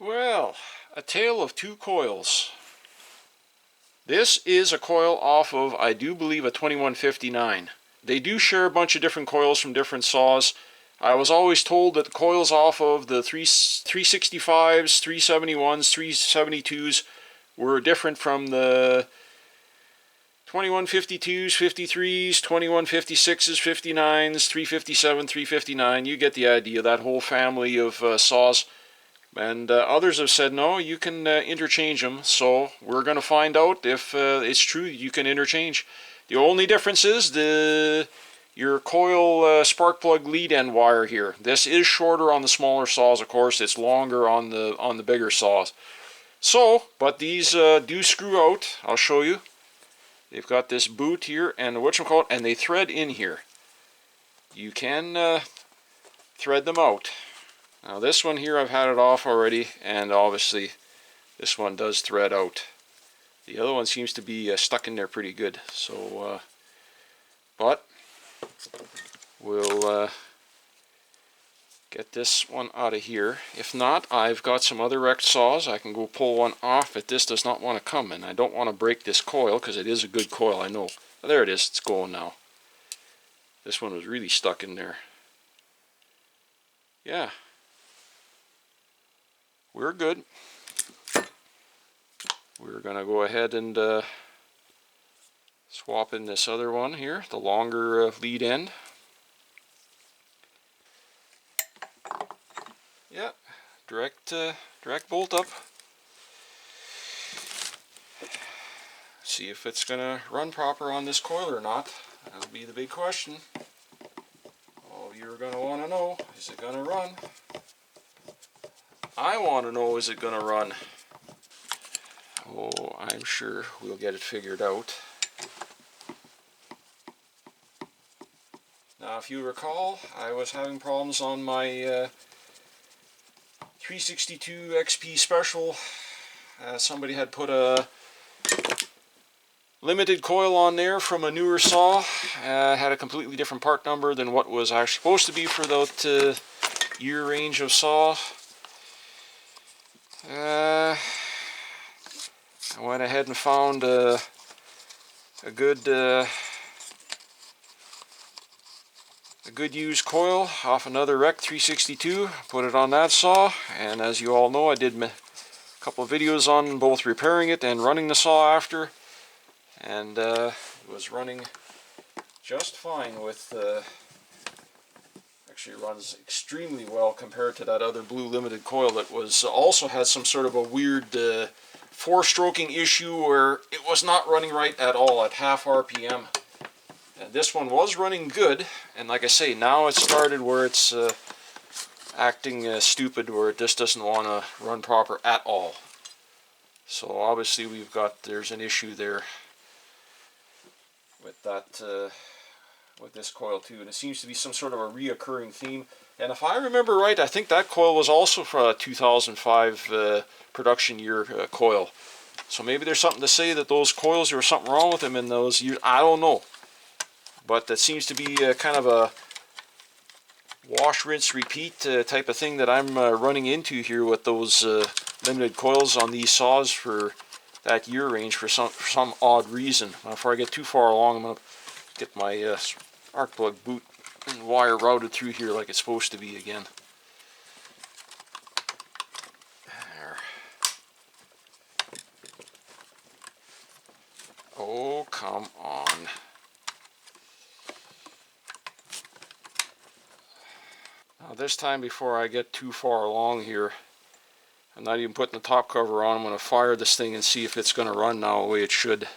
Well, a tale of two coils. This is a coil off of, I do believe, a 2159. They do share a bunch of different coils from different saws. I was always told that the coils off of the 365s, 371s, 372s were different from the 2152s, 53s, 2156s, 59s, 357, 359. You get the idea, that whole family of saws. And others have said, no, you can interchange them. So we're going to find out if it's true you can interchange. The only difference is your coil spark plug lead end wire here. This is shorter on the smaller saws, of course. It's longer on the bigger saws. So, but these do screw out. I'll show you. They've got this boot here and whatchamacallit, and they thread in here. You can thread them out. Now this one here, I've had it off already, and obviously this one does thread out. The other one seems to be stuck in there pretty good. So, but we'll get this one out of here. If not, I've got some other wrecked saws. I can go pull one off, but this does not want to come, and I don't want to break this coil because it is a good coil, I know. Oh, there it is, it's going now. This one was really stuck in there. Yeah. We're good. We're going to go ahead and swap in this other one here, the longer lead end. Yeah, direct bolt up. See if it's going to run proper on this coil or not. That'll be the big question. All you're going to want to know, is it going to run? I want to know, is it going to run? Oh, I'm sure we'll get it figured out. Now, if you recall, I was having problems on my 362 XP Special. Somebody had put a limited coil on there from a newer saw. Had a completely different part number than what was actually supposed to be for that year range of saw. I went ahead and found a good used coil off another wreck 362. Put it on that saw, and as you all know, I did a couple of videos on both repairing it and running the saw after, and it was running just fine with. Actually runs extremely well compared to that other blue limited coil that was also had some sort of a weird four-stroking issue where it was not running right at all at half RPM. And this one was running good, and like I say, now it started where it's acting stupid, where it just doesn't want to run proper at all. So obviously there's an issue there with that. With this coil too, and it seems to be some sort of a reoccurring theme. And if I remember right, I think that coil was also for a 2005 production year coil. So maybe there's something to say that those coils, there was something wrong with them in those years. I don't know, but that seems to be kind of a wash, rinse, repeat type of thing that I'm running into here with those limited coils on these saws for that year range for some odd reason. Before I get too far along, I'm going to get my spark plug boot and wire routed through here like it's supposed to be again. There. Oh, come on. Now this time, before I get too far along here, I'm not even putting the top cover on. I'm going to fire this thing and see if it's going to run now the way it should.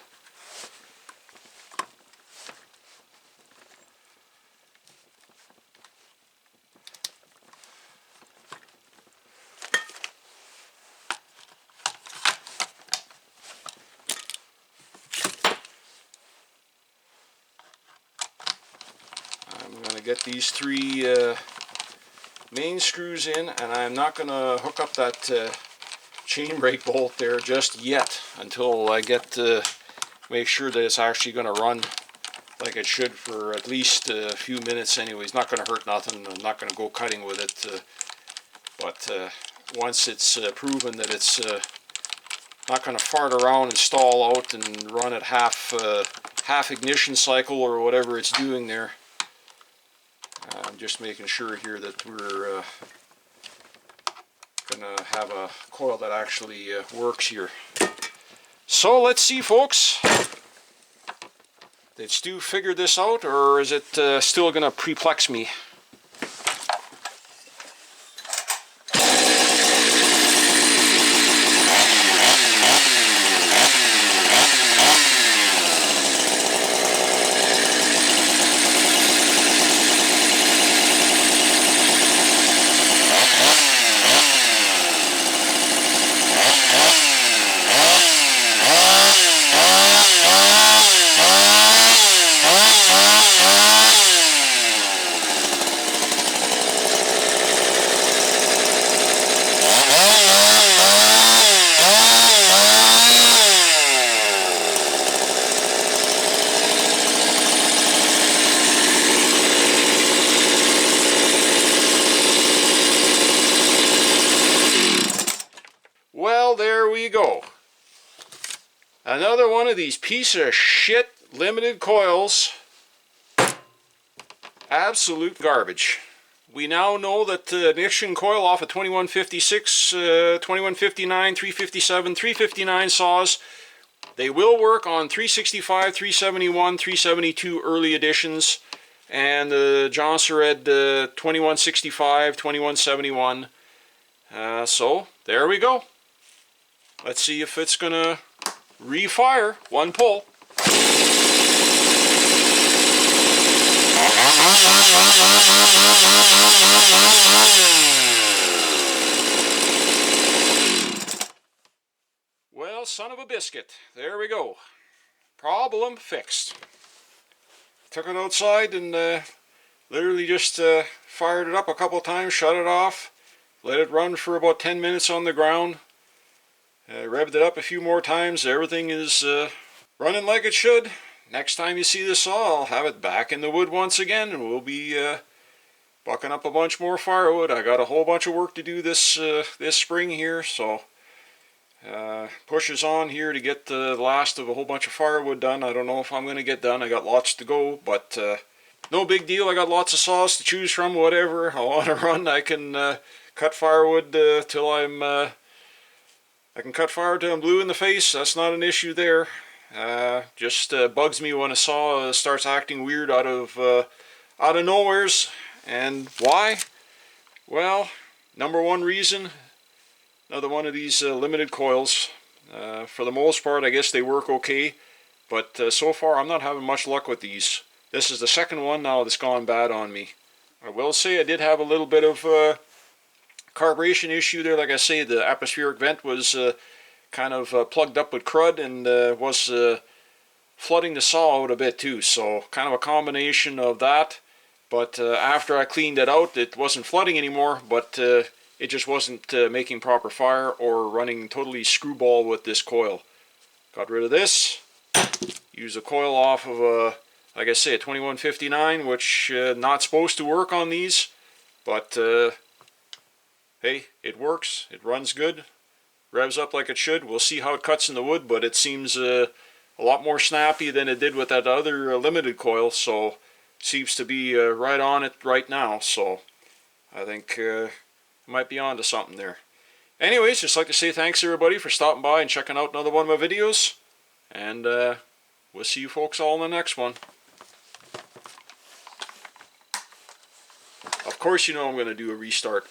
Get these three main screws in, and I'm not going to hook up that chain brake bolt there just yet until I get to make sure that it's actually going to run like it should for at least a few minutes anyway. It's not going to hurt nothing. I'm not going to go cutting with it, but once it's proven that it's not going to fart around and stall out and run at half ignition cycle or whatever it's doing there. I'm just making sure here that we're going to have a coil that actually works here. So let's see, folks. Did Stu figure this out, or is it still going to perplex me? Well, there we go. Another one of these piece of shit limited coils. Absolute garbage. We now know that the ignition coil off of 2156, 2159, 357, 359 saws, they will work on 365, 371, 372 early editions, and the Jonsered 2165, 2171. So, there we go. Let's see if it's going to refire. One pull. Well, son of a biscuit. There we go. Problem fixed. Took it outside and literally just fired it up a couple times, shut it off, let it run for about 10 minutes on the ground. Revved it up a few more times. Everything is running like it should. Next time you see this saw, I'll have it back in the wood once again, and we'll be bucking up a bunch more firewood. I got a whole bunch of work to do this spring here, so pushes on here to get the last of a whole bunch of firewood done. I don't know if I'm going to get done. I got lots to go, but no big deal. I got lots of saws to choose from. Whatever I want to run, I can cut firewood till I can cut fire till I'm blue in the face. That's not an issue there. Just bugs me when a saw starts acting weird out of nowheres. And why? Well, number one reason, another one of these limited coils. For the most part, I guess they work okay, but so far I'm not having much luck with these. This is the second one now that's gone bad on me. I will say I did have a little bit of carburation issue there. Like I say, the atmospheric vent was kind of plugged up with crud and was flooding the saw out a bit too, so kind of a combination of that. But after I cleaned it out, it wasn't flooding anymore, but it just wasn't making proper fire or running totally screwball with this coil. Got rid of this, used a coil off of a, like I say, a 2159, which not supposed to work on these, but hey, it works, it runs good, revs up like it should. We'll see how it cuts in the wood, but it seems a lot more snappy than it did with that other limited coil, so seems to be right on it right now, so I think might be on to something there. Anyways, just like to say thanks everybody for stopping by and checking out another one of my videos, and we'll see you folks all in the next one. Of course you know I'm going to do a restart.